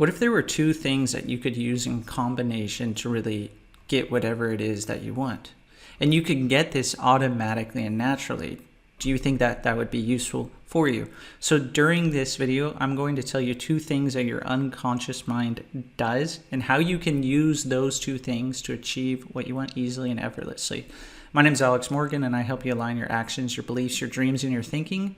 What if there were two things that you could use in combination to really get whatever it is that you want? And you can get this automatically and naturally. Do you think that that would be useful for you? So during this video, I'm going to tell you two things that your unconscious mind does and how you can use those two things to achieve what you want easily and effortlessly. My name is Alex Morgan, and I help you align your actions, your beliefs, your dreams, and your thinking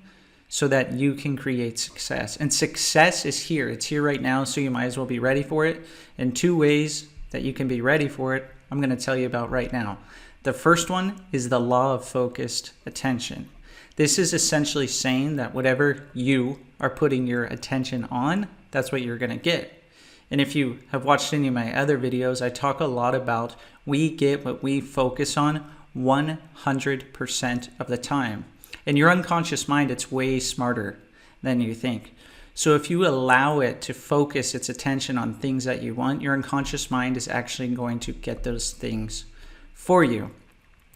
so that you can create success. And success is here. It's here right now, so you might as well be ready for it. And two ways that you can be ready for it, I'm going to tell you about right now. The first one is the law of focused attention. This is essentially saying that whatever you are putting your attention on, that's what you're going to get. And if you have watched any of my other videos, I talk a lot about we get what we focus on 100% of the time. In your unconscious mind, it's way smarter than you think. So if you allow it to focus its attention on things that you want, your unconscious mind is actually going to get those things for you.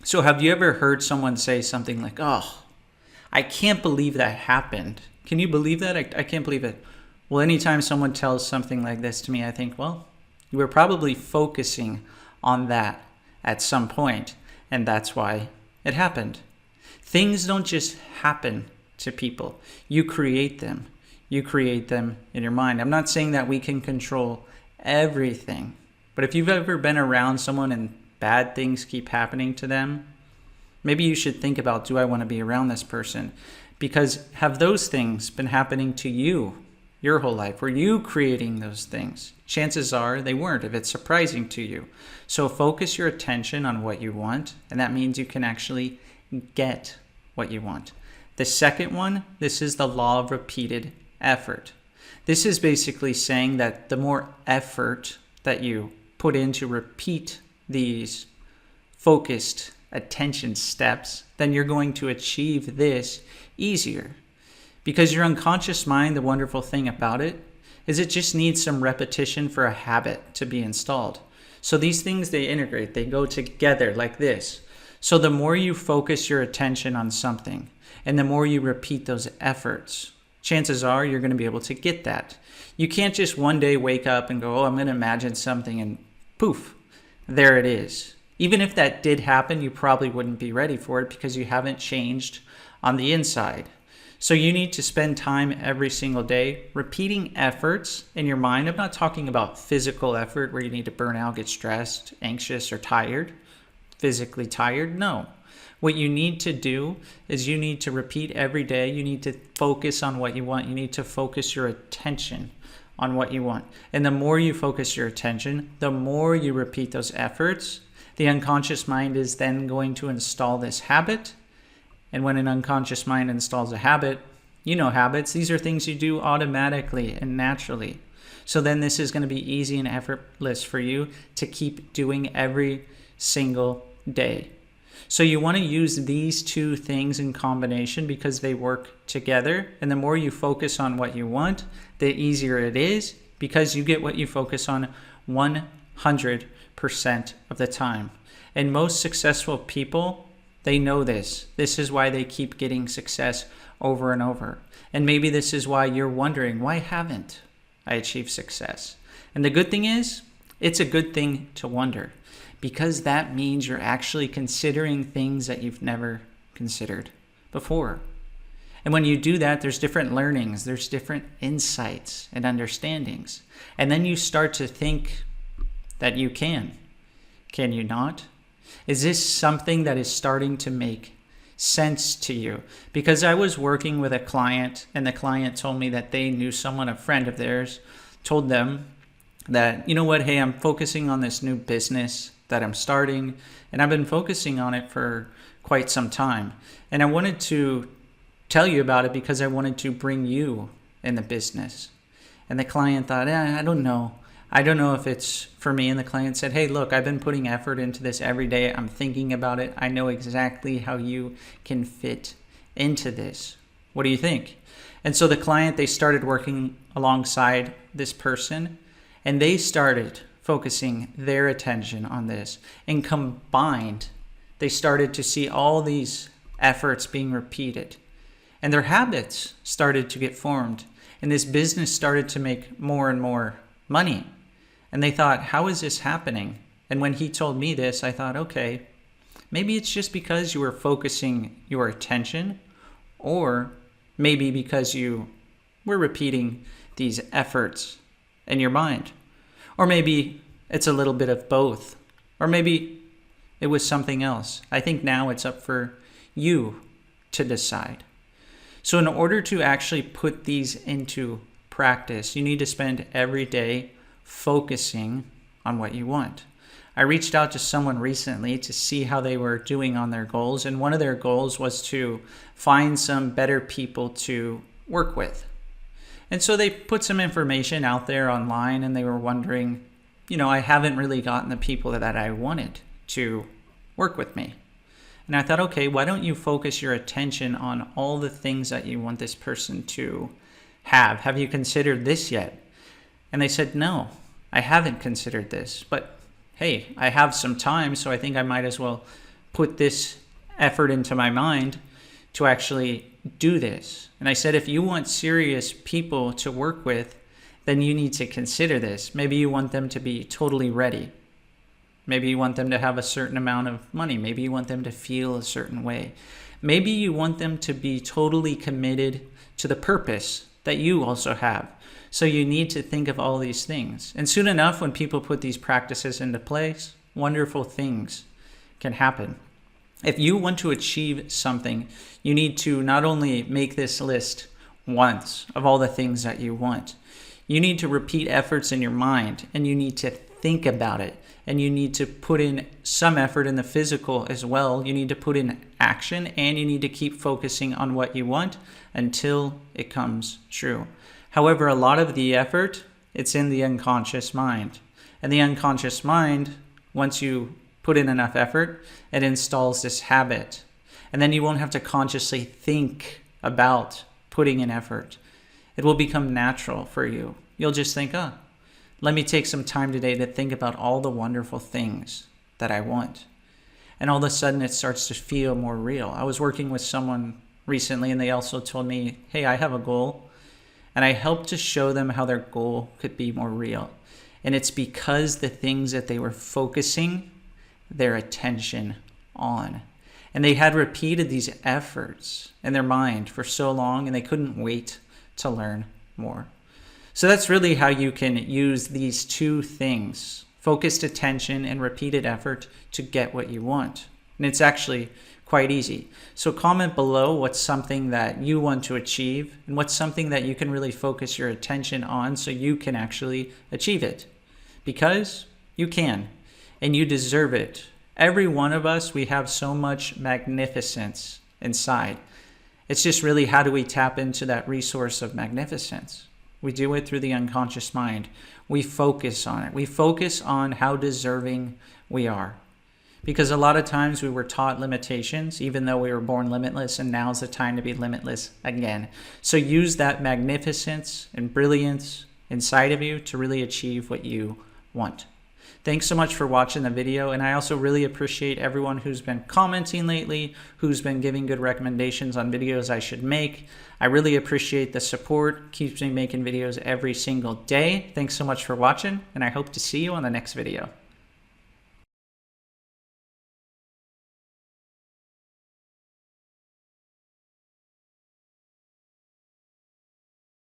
So have you ever heard someone say something like, "Oh, I can't believe that happened. Can you believe that? I can't believe it." Well, anytime someone tells something like this to me, I think, well, you were probably focusing on that at some point, and that's why it happened. Things don't just happen to people. You create them. You create them in your mind. I'm not saying that we can control everything, but if you've ever been around someone and bad things keep happening to them, maybe you should think about, do I want to be around this person? Because have those things been happening to you your whole life? Were you creating those things? Chances are they weren't, if it's surprising to you. So focus your attention on what you want, and that means you can actually get what you want. The second one, this is the law of repeated effort. This is basically saying that the more effort that you put in to repeat these focused attention steps, then you're going to achieve this easier. Because your unconscious mind, the wonderful thing about it is it just needs some repetition for a habit to be installed. So these things, they integrate, they go together like this. So the more you focus your attention on something and the more you repeat those efforts, chances are you're going to be able to get that. You can't just one day wake up and go, "Oh, I'm going to imagine something," and poof, there it is. Even if that did happen, you probably wouldn't be ready for it because you haven't changed on the inside. So you need to spend time every single day repeating efforts in your mind. I'm not talking about physical effort where you need to burn out, get stressed, anxious, or tired, physically tired. No. What you need to do is you need to repeat every day. You need to focus on what you want. You need to focus your attention on what you want. And the more you focus your attention, the more you repeat those efforts, the unconscious mind is then going to install this habit. And when an unconscious mind installs a habit, you know habits, these are things you do automatically and naturally. So then this is going to be easy and effortless for you to keep doing every single day. So you want to use these two things in combination because they work together. And the more you focus on what you want, the easier it is because you get what you focus on 100% of the time. And most successful people, they know this. This is why they keep getting success over and over. And maybe this is why you're wondering, why haven't I achieved success? And the good thing is, it's a good thing to wonder because that means you're actually considering things that you've never considered before. And when you do that, there's different learnings, there's different insights and understandings. And then you start to think that you can. Can you not? Is this something that is starting to make sense to you? Because I was working with a client and the client told me that they knew someone, a friend of theirs, told them that, you know what, hey, I'm focusing on this new business that I'm starting and I've been focusing on it for quite some time. And I wanted to tell you about it because I wanted to bring you in the business. And the client thought, I don't know. I don't know if it's for me. And the client said, hey, look, I've been putting effort into this every day. I'm thinking about it. I know exactly how you can fit into this. What do you think? And so the client, they started working alongside this person and they started focusing their attention on this. And combined, they started to see all these efforts being repeated. And their habits started to get formed. And this business started to make more and more money. And they thought, how is this happening? And when he told me this, I thought, okay, maybe it's just because you were focusing your attention, or maybe because you were repeating these efforts in your mind. Or maybe it's a little bit of both. Or maybe it was something else. I think now it's up for you to decide. So in order to actually put these into practice, you need to spend every day focusing on what you want. I reached out to someone recently to see how they were doing on their goals, and one of their goals was to find some better people to work with. And so they put some information out there online, and they were wondering, I haven't really gotten the people that I wanted to work with me. And I thought, okay, why don't you focus your attention on all the things that you want this person to have? Have you considered this yet? And they said, no, I haven't considered this. But hey, I have some time, so I think I might as well put this effort into my mind to actually do this. And I said, if you want serious people to work with, then you need to consider this. Maybe you want them to be totally ready. Maybe you want them to have a certain amount of money. Maybe you want them to feel a certain way. Maybe you want them to be totally committed to the purpose that you also have. So you need to think of all these things. And soon enough, when people put these practices into place, wonderful things can happen. If you want to achieve something, you need to not only make this list once of all the things that you want, you need to repeat efforts in your mind, and you need to think about it. And you need to put in some effort in the physical as well. You need to put in action, and you need to keep focusing on what you want until it comes true. However, a lot of the effort, it's in the unconscious mind. And the unconscious mind, once you put in enough effort, it installs this habit. And then you won't have to consciously think about putting in effort. It will become natural for you. You'll just think, let me take some time today to think about all the wonderful things that I want. And all of a sudden it starts to feel more real. I was working with someone recently, and they also told me, hey, I have a goal. And I helped to show them how their goal could be more real. And it's because the things that they were focusing their attention on. And they had repeated these efforts in their mind for so long, and they couldn't wait to learn more. So that's really how you can use these two things, focused attention and repeated effort, to get what you want. And it's actually quite easy. So comment below what's something that you want to achieve, and what's something that you can really focus your attention on so you can actually achieve it. Because you can, and you deserve it. Every one of us, we have so much magnificence inside. It's just really, how do we tap into that resource of magnificence? We do it through the unconscious mind. We focus on it. We focus on how deserving we are. Because a lot of times we were taught limitations, even though we were born limitless, and now's the time to be limitless again. So use that magnificence and brilliance inside of you to really achieve what you want. Thanks so much for watching the video, and I also really appreciate everyone who's been commenting lately, who's been giving good recommendations on videos I should make. I really appreciate the support. Keeps me making videos every single day. Thanks so much for watching, and I hope to see you on the next video.